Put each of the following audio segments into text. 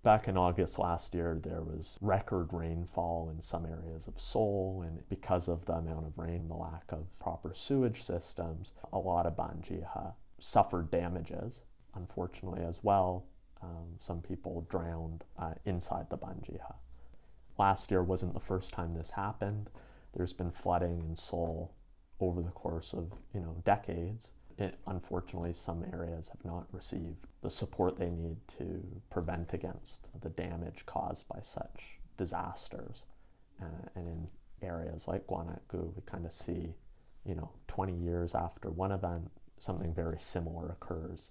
Back in August last year, there was record rainfall in some areas of Seoul, and because of the amount of rain, the lack of proper sewage systems, a lot of Banjiha suffered damages, unfortunately, as well. Some people drowned inside the Banjiha. Last year wasn't the first time this happened. There's been flooding in Seoul over the course of decades. Unfortunately, some areas have not received the support they need to prevent against the damage caused by such disasters. And in areas like Gwanakgu, we kind of see, 20 years after one event, something very similar occurs.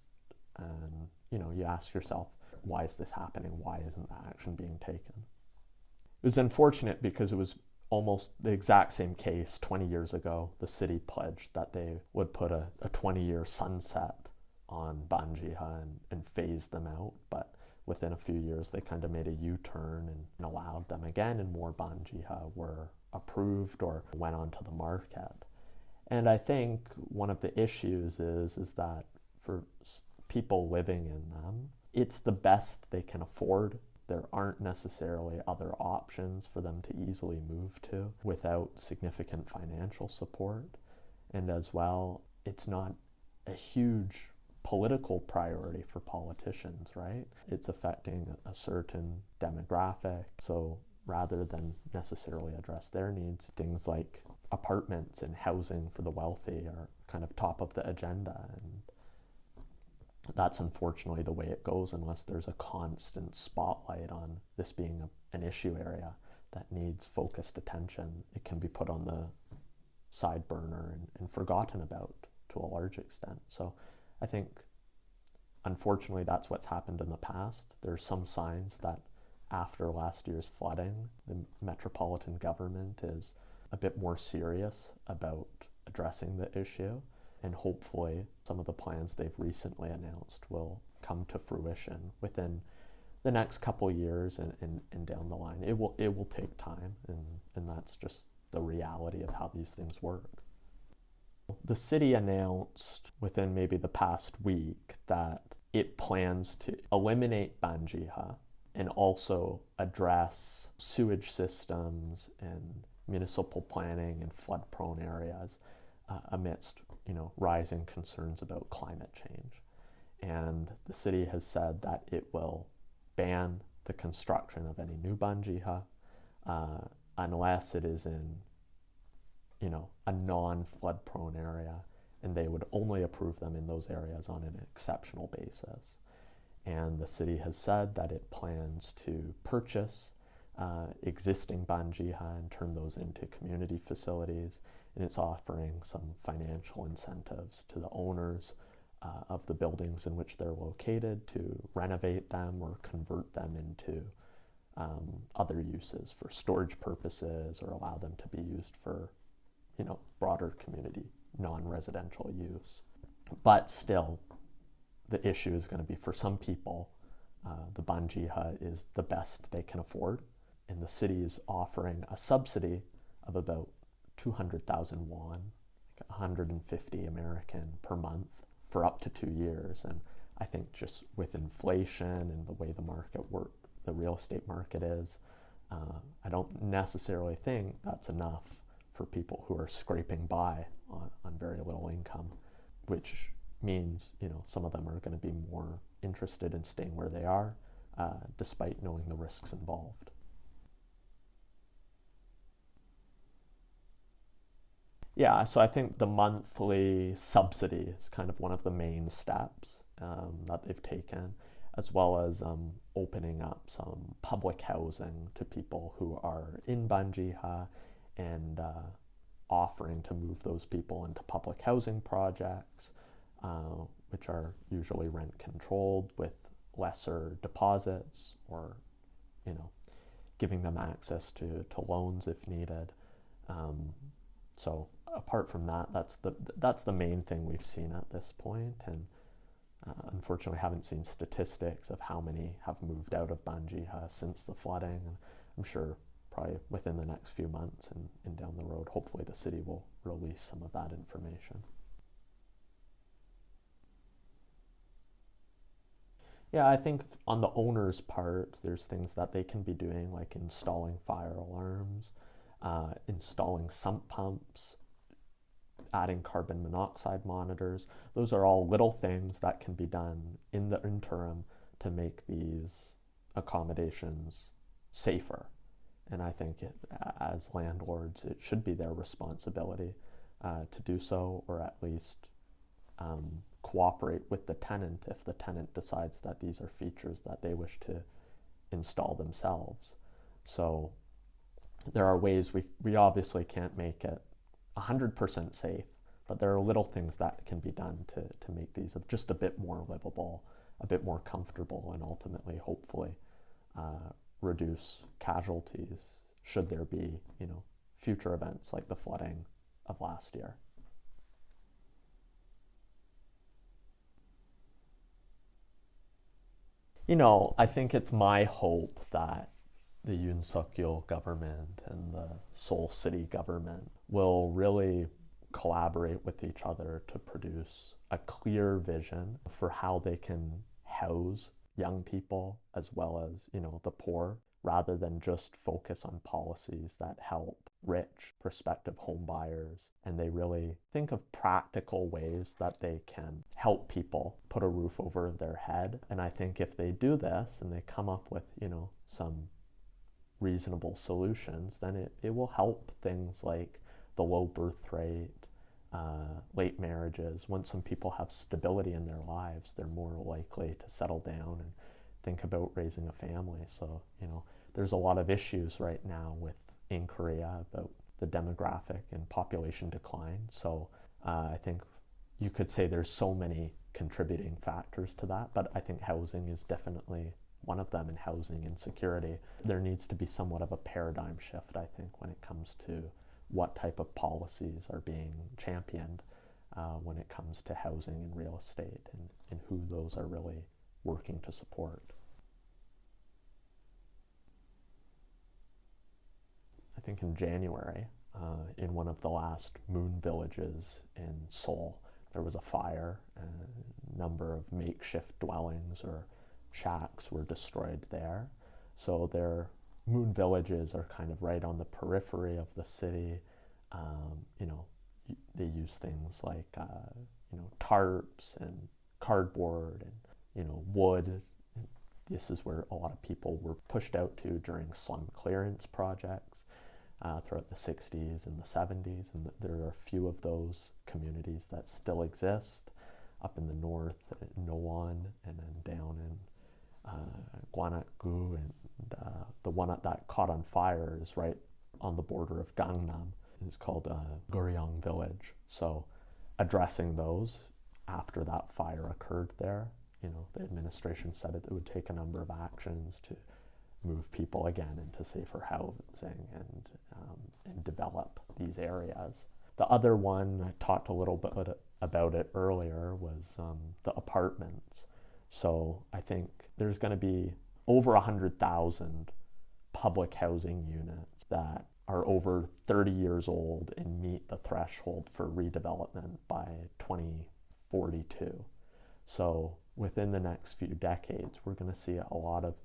And, you ask yourself, why is this happening? Why isn't that action being taken? It was unfortunate because it was almost the exact same case 20 years ago. The city pledged that they would put a 20-year sunset on Banjiha and phase them out, but within a few years they kind of made a U-turn and allowed them again, and more Banjiha were approved or went onto the market. And I think one of the issues is that for people living in them, it's the best they can afford. There aren't necessarily other options for them to easily move to without significant financial support. And as well, it's not a huge political priority for politicians, right? It's affecting a certain demographic. So rather than necessarily address their needs, things like apartments and housing for the wealthy are kind of top of the agenda. And that's unfortunately the way it goes unless there's a constant spotlight on this being an issue area that needs focused attention. It can be put on the side burner and forgotten about to a large extent. So I think, unfortunately, that's what's happened in the past. There's some signs that after last year's flooding, the metropolitan government is a bit more serious about addressing the issue. And hopefully some of the plans they've recently announced will come to fruition within the next couple years and down the line. It will take time, and that's just the reality of how these things work. The city announced within maybe the past week that it plans to eliminate Banjiha and also address sewage systems and municipal planning in flood-prone areas amidst rising concerns about climate change. And the city has said that it will ban the construction of any new Banjiha unless it is in a non-flood prone area, and they would only approve them in those areas on an exceptional basis. And the city has said that it plans to purchase existing Banjiha and turn those into community facilities, and it's offering some financial incentives to the owners of the buildings in which they're located to renovate them or convert them into other uses for storage purposes, or allow them to be used for broader community non-residential use. But still, the issue is going to be, for some people, the Banjiha is the best they can afford, and the city is offering a subsidy of about 200,000 won, like 150 American per month, for up to 2 years. And I think just with inflation and the way the market the real estate market is, I don't necessarily think that's enough for people who are scraping by on very little income, which means some of them are going to be more interested in staying where they are, despite knowing the risks involved. Yeah, so I think the monthly subsidy is kind of one of the main steps that they've taken, as well as opening up some public housing to people who are in Banjiha, and offering to move those people into public housing projects, which are usually rent controlled with lesser deposits, or giving them access to loans if needed. So apart from that, that's the main thing we've seen at this point. And unfortunately, haven't seen statistics of how many have moved out of Banjiha since the flooding. And I'm sure probably within the next few months and down the road, hopefully the city will release some of that information. Yeah, I think on the owner's part, there's things that they can be doing, like installing fire alarms, installing sump pumps, adding carbon monoxide monitors. Those are all little things that can be done in the interim to make these accommodations safer. And I think as landlords, it should be their responsibility to do so, or at least cooperate with the tenant if the tenant decides that these are features that they wish to install themselves. So there are ways we obviously can't make it 100% safe, but there are little things that can be done to make these just a bit more livable, a bit more comfortable, and ultimately, hopefully, reduce casualties should there be, future events like the flooding of last year. I think it's my hope that the Yoon Suk-yeol government and the Seoul City government will really collaborate with each other to produce a clear vision for how they can house young people as well as, the poor, rather than just focus on policies that help rich prospective home buyers, and they really think of practical ways that they can help people put a roof over their head. And I think if they do this and they come up with, some reasonable solutions, then it will help things like the low birth rate, late marriages. Once some people have stability in their lives, they're more likely to settle down and think about raising a family. So, there's a lot of issues right now in Korea about the demographic and population decline. So I think you could say there's so many contributing factors to that, but I think housing is definitely one of them, and housing insecurity. There needs to be somewhat of a paradigm shift, I think, when it comes to what type of policies are being championed when it comes to housing and real estate, and who those are really working to support. I think in January, in one of the last moon villages in Seoul, there was a fire, and a number of makeshift dwellings or shacks were destroyed there. So their moon villages are kind of right on the periphery of the city. They use things like tarps and cardboard and wood. This is where a lot of people were pushed out to during slum clearance projects throughout the 60s and the 70s, and there are a few of those communities that still exist up in the north, in Nowon, and then down in Gwanak-gu, and the one that caught on fire is right on the border of Gangnam. It's called Goryeo Village. So addressing those after that fire occurred there, the administration said it would take a number of actions to move people again into safer housing and develop these areas. The other one, I talked a little bit about it earlier, was the apartments. So I think there's going to be over 100,000 public housing units that are over 30 years old and meet the threshold for redevelopment by 2042. So within the next few decades, we're going to see a lot of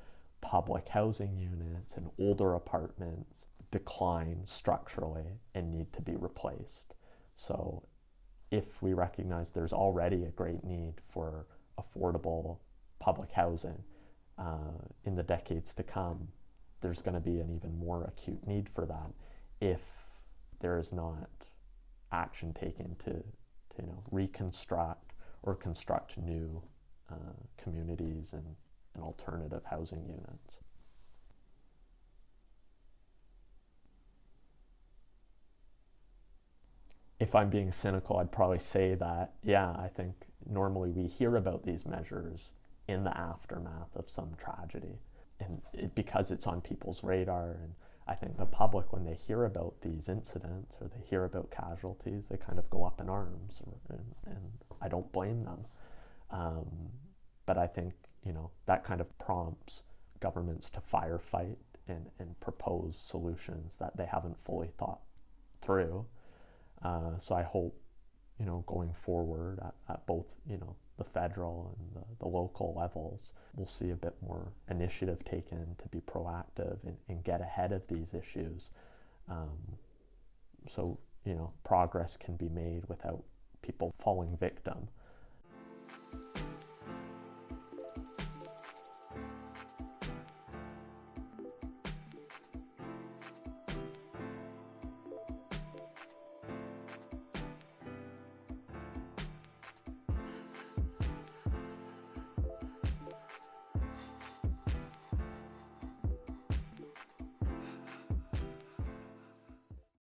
public housing units and older apartments decline structurally and need to be replaced. So if we recognize there's already a great need for affordable public housing in the decades to come, there's going to be an even more acute need for that if there is not action taken to reconstruct or construct new communities and alternative housing units. If I'm being cynical, I'd probably say that, I think normally we hear about these measures in the aftermath of some tragedy, and because it's on people's radar. And I think the public, when they hear about these incidents or they hear about casualties, they kind of go up in arms, and I don't blame them. But I think, that kind of prompts governments to firefight and propose solutions that they haven't fully thought through. So I hope, going forward at both, the federal and the local levels, we'll see a bit more initiative taken to be proactive and get ahead of these issues. So, progress can be made without people falling victim.